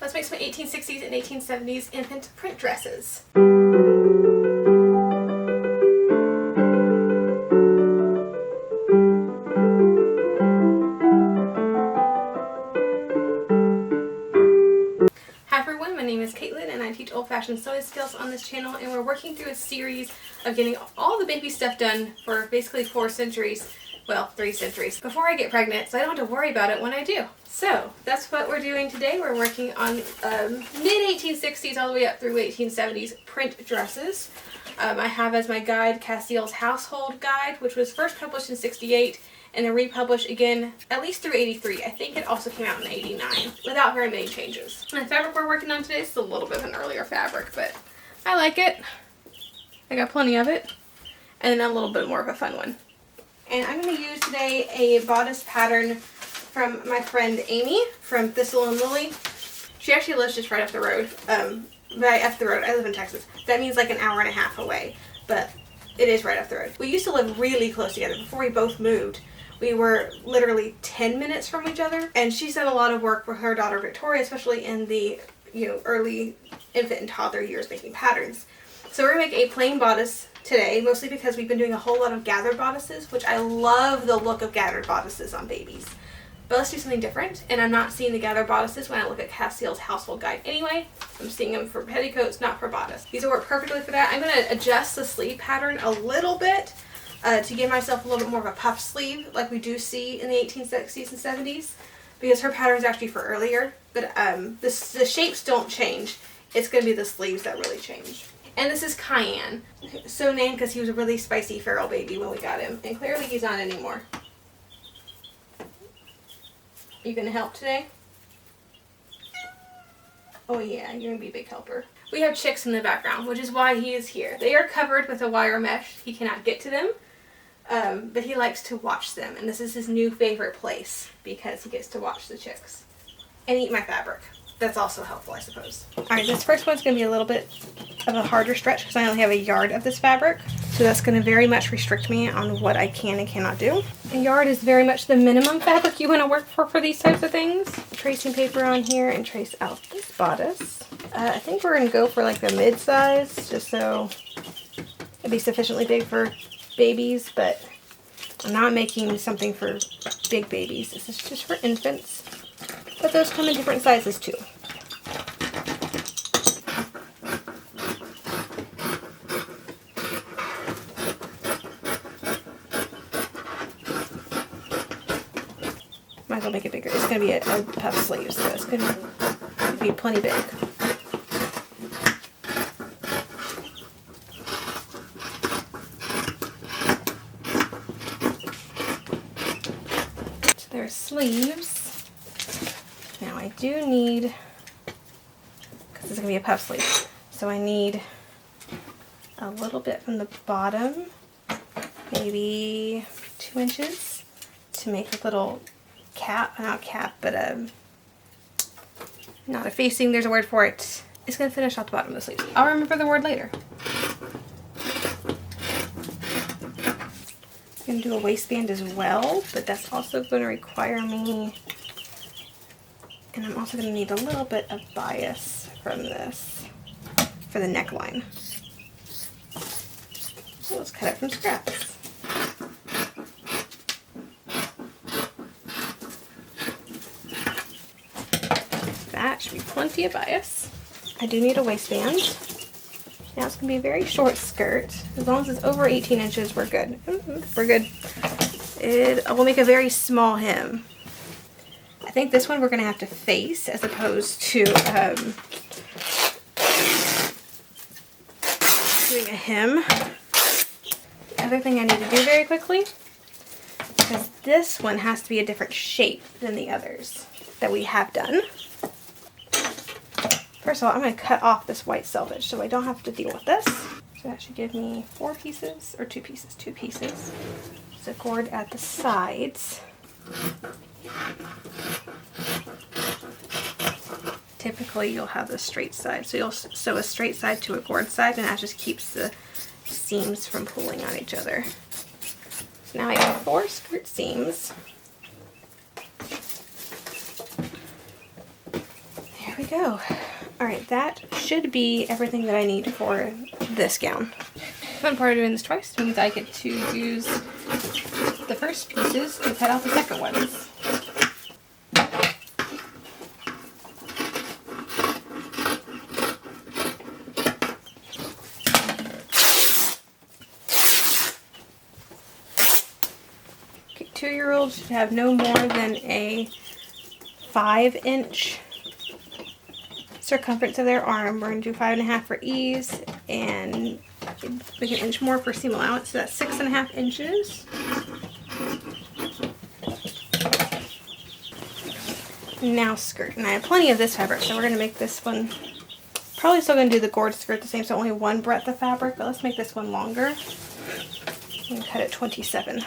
Let's make some 1860s and 1870s infant print dresses. Hi everyone, my name is Caitlin and I teach old-fashioned sewing skills on this channel, and we're working through a series of getting all the baby stuff done for basically 4 centuries. Well, 3 centuries before I get pregnant, so I don't have to worry about it when I do. So that's what we're doing today. We're working on mid-1860s all the way up through 1870s print dresses. I have as my guide Castile's Household Guide, which was first published in '68 and then republished again at least through '83. I think it also came out in '89 without very many changes. And the fabric we're working on today is a little bit of an earlier fabric, but I like it. I got plenty of it, and then a little bit more of a fun one. And I'm going to use today a bodice pattern from my friend Amy from Thistle and Lily. She actually lives just right up the road. Right up the road. I live in Texas. That means like an hour and a half away, but it is right up the road. We used to live really close together before we both moved. We were literally 10 minutes from each other, and she's done a lot of work with her daughter Victoria, especially in the early infant and toddler years, making patterns. So we're going to make a plain bodice today, mostly because we've been doing a whole lot of gathered bodices, which I love the look of gathered bodices on babies. But let's do something different, and I'm not seeing the gathered bodices when I look at Castile's Household Guide anyway. I'm seeing them for petticoats, not for bodice. These will work perfectly for that. I'm going to adjust the sleeve pattern a little bit to give myself a little bit more of a puff sleeve like we do see in the 1860s and 70s, because her pattern is actually for earlier, but the shapes don't change. It's going to be the sleeves that really change. And this is Cayenne. So named because he was a really spicy feral baby when we got him. And clearly he's not anymore. You gonna help today? Oh yeah, you're gonna be a big helper. We have chicks in the background, which is why he is here. They are covered with a wire mesh. He cannot get to them, but he likes to watch them. And this is his new favorite place because he gets to watch the chicks. And eat my fabric. That's also helpful, I suppose. Alright, this first one's going to be a little bit of a harder stretch because I only have a yard of this fabric. So that's going to very much restrict me on what I can and cannot do. A yard is very much the minimum fabric you want to work for these types of things. Tracing paper on here and trace out this bodice. I think we're going to go for like a mid-size, just so it'd be sufficiently big for babies, but I'm not making something for big babies. This is just for infants. But those come in different sizes too. Might as well make it bigger. It's going to be a puff sleeve, so it's going to be plenty big. So there's sleeves. Now I do need, because it's going to be a puff sleeve, so I need a little bit from the bottom, maybe 2 inches, to make a little cap, not cap, but not a facing, there's a word for it. It's going to finish off the bottom of the sleeve. I'll remember the word later. I'm going to do a waistband as well, but that's also going to require me. And I'm also going to need a little bit of bias from this for the neckline. So let's cut it from scraps. That should be plenty of bias. I do need a waistband. Now it's going to be a very short skirt. As long as it's over 18 inches, we're good. We're good. It will make a very small hem. I think this one we're going to have to face as opposed to doing a hem. The other thing I need to do very quickly, because this one has to be a different shape than the others that we have done. First of all, I'm going to cut off this white selvage so I don't have to deal with this. So that should give me 4 pieces, or 2 pieces, 2 pieces. So cord at the sides. Typically you'll have the straight side, so you'll sew a straight side to a cord side, and that just keeps the seams from pulling on each other. So now I have 4 skirt seams. There we go. Alright, that should be everything that I need for this gown. Fun part of doing this twice means I get to use the first pieces to cut out the second ones. Okay, 2-year-olds should have no more than a 5-inch circumference of their arm. We're going to do 5.5 for ease and make an inch more for seam allowance, so that's 6.5 inches. Now skirt, and I have plenty of this fabric, so we're going to make this one, probably still going to do the gourd skirt the same, so only one breadth of fabric, but let's make this one longer. I'm going to cut it 27.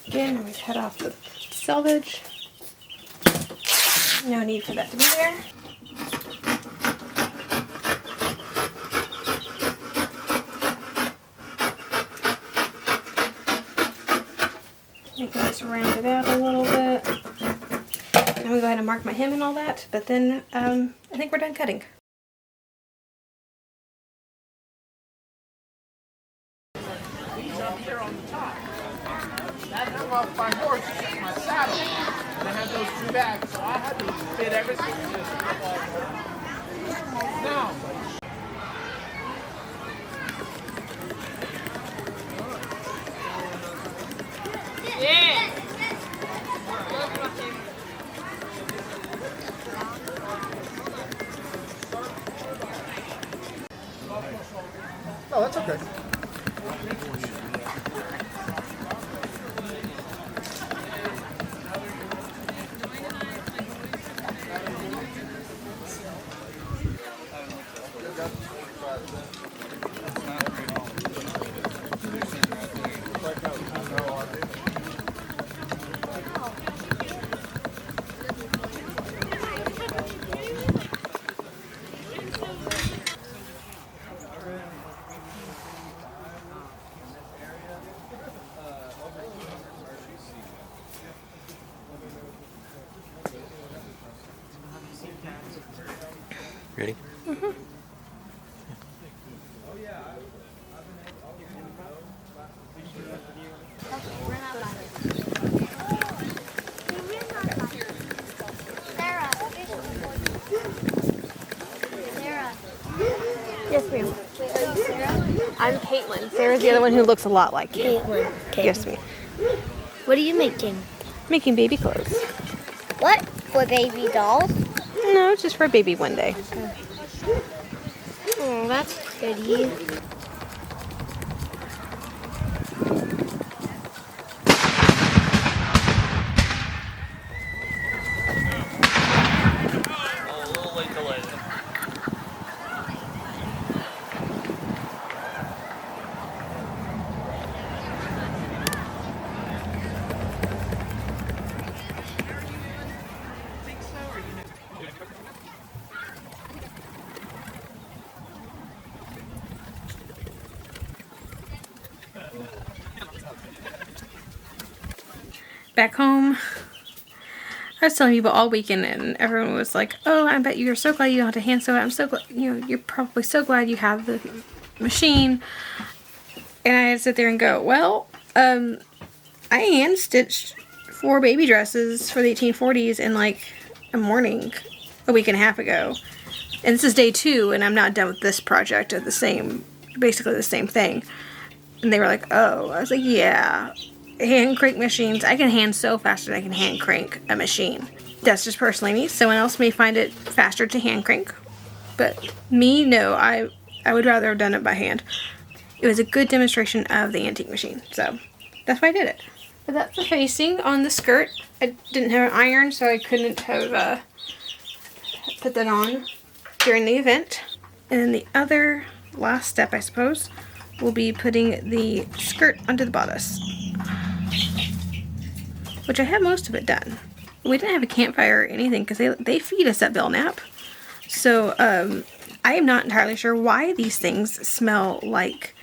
Again, we cut off the selvage. No need for that to be there. Make this round it out a little bit. I'm going to go ahead and mark my hem and all that, but then I think we're done cutting. These up here on the top. That hung off my horse, my saddle, and I had those 2 bags, so I had to fit everything in this. Now, yeah. Oh, that's okay. Ready? Mm-hmm. Yes, ma'am. Wait, are you Sarah? I'm Caitlin. Sarah's the other one who looks a lot like you. Caitlin. Yes, ma'am. What are you making? Making baby clothes. What? For baby dolls? No, just for a baby one day. Oh, that's pretty. Back home, I was telling people all weekend, and everyone was like, "Oh, I bet you're so glad you don't have to hand sew it. I'm so glad, you're probably so glad you have the machine." And I sit there and go, "Well, I hand stitched 4 baby dresses for the 1840s in like a morning a week and a half ago, and this is day 2, and I'm not done with this project of basically the same thing." And they were like, "Oh," I was like, "Yeah." Hand crank machines, I can hand sew faster than I can hand crank a machine. That's just personally me. Someone else may find it faster to hand crank, but me, no. I would rather have done it by hand. It was a good demonstration of the antique machine, so that's why I did it. But that's the facing on the skirt. I didn't have an iron, so I couldn't have put that on during the event. And then the other last step, I suppose, will be putting the skirt onto the bodice, which I have most of it done. We didn't have a campfire or anything because they feed us at Belknap. So I am not entirely sure why these things smell like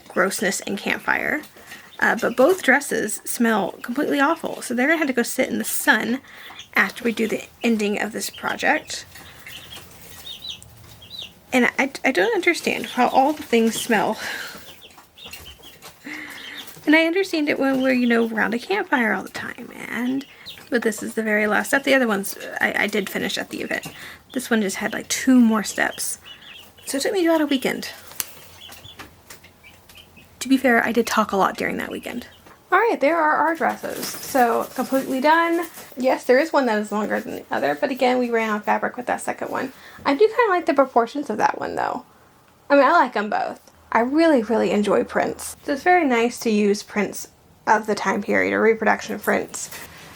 grossness and campfire. But both dresses smell completely awful. So they're going to have to go sit in the sun after we do the ending of this project. And I don't understand how all the things smell. And I understand it when we're, you know, around a campfire all the time. But this is the very last step. The other ones I did finish at the event. This one just had like 2 more steps. So it took me about a weekend. To be fair, I did talk a lot during that weekend. Alright, there are our dresses. So, completely done. Yes, there is one that is longer than the other, but again, we ran out of fabric with that second one. I do kind of like the proportions of that one, though. I mean, I like them both. I really, really enjoy prints. So it's very nice to use prints of the time period, or reproduction prints,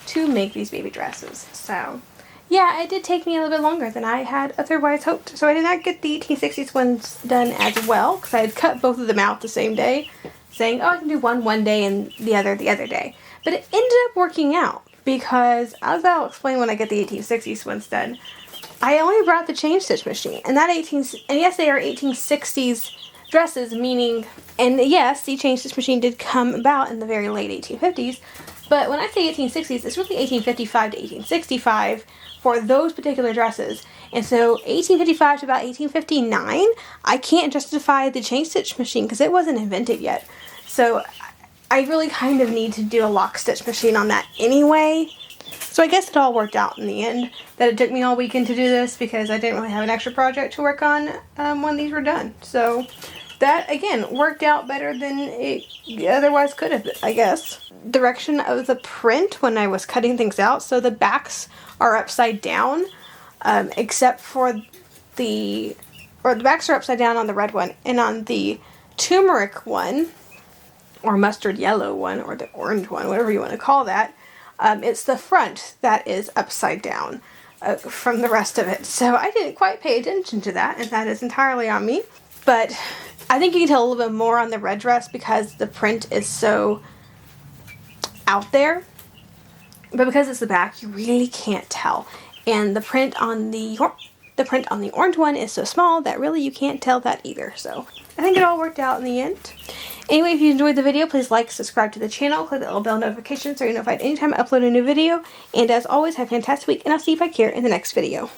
to make these baby dresses. So, yeah, it did take me a little bit longer than I had otherwise hoped. So I did not get the 1860s ones done as well, because I had cut both of them out the same day, saying, oh, I can do one day and the other day. But it ended up working out, because, as I'll explain when I get the 1860s ones done, I only brought the chain stitch machine, and yes, they are 1860s dresses, meaning, and yes, the chain stitch machine did come about in the very late 1850s, but when I say 1860s, it's really 1855 to 1865 for those particular dresses. And so 1855 to about 1859, I can't justify the chain stitch machine because it wasn't invented yet. So I really kind of need to do a lock stitch machine on that anyway. So I guess it all worked out in the end, that it took me all weekend to do this because I didn't really have an extra project to work on when these were done. So that, again, worked out better than it otherwise could have, I guess. Direction of the print when I was cutting things out, so the backs are upside down, except for the backs are upside down on the red one, and on the turmeric one, or mustard yellow one, or the orange one, whatever you want to call that, it's the front that is upside down from the rest of it. So I didn't quite pay attention to that, and that is entirely on me. But I think you can tell a little bit more on the red dress because the print is so out there. But because it's the back, you really can't tell. And the print on the orange one is so small that really you can't tell that either. So I think it all worked out in the end. Anyway, if you enjoyed the video, please like, subscribe to the channel, click the little bell notification so you're notified anytime I upload a new video. And as always, have a fantastic week, and I'll see you back here in the next video.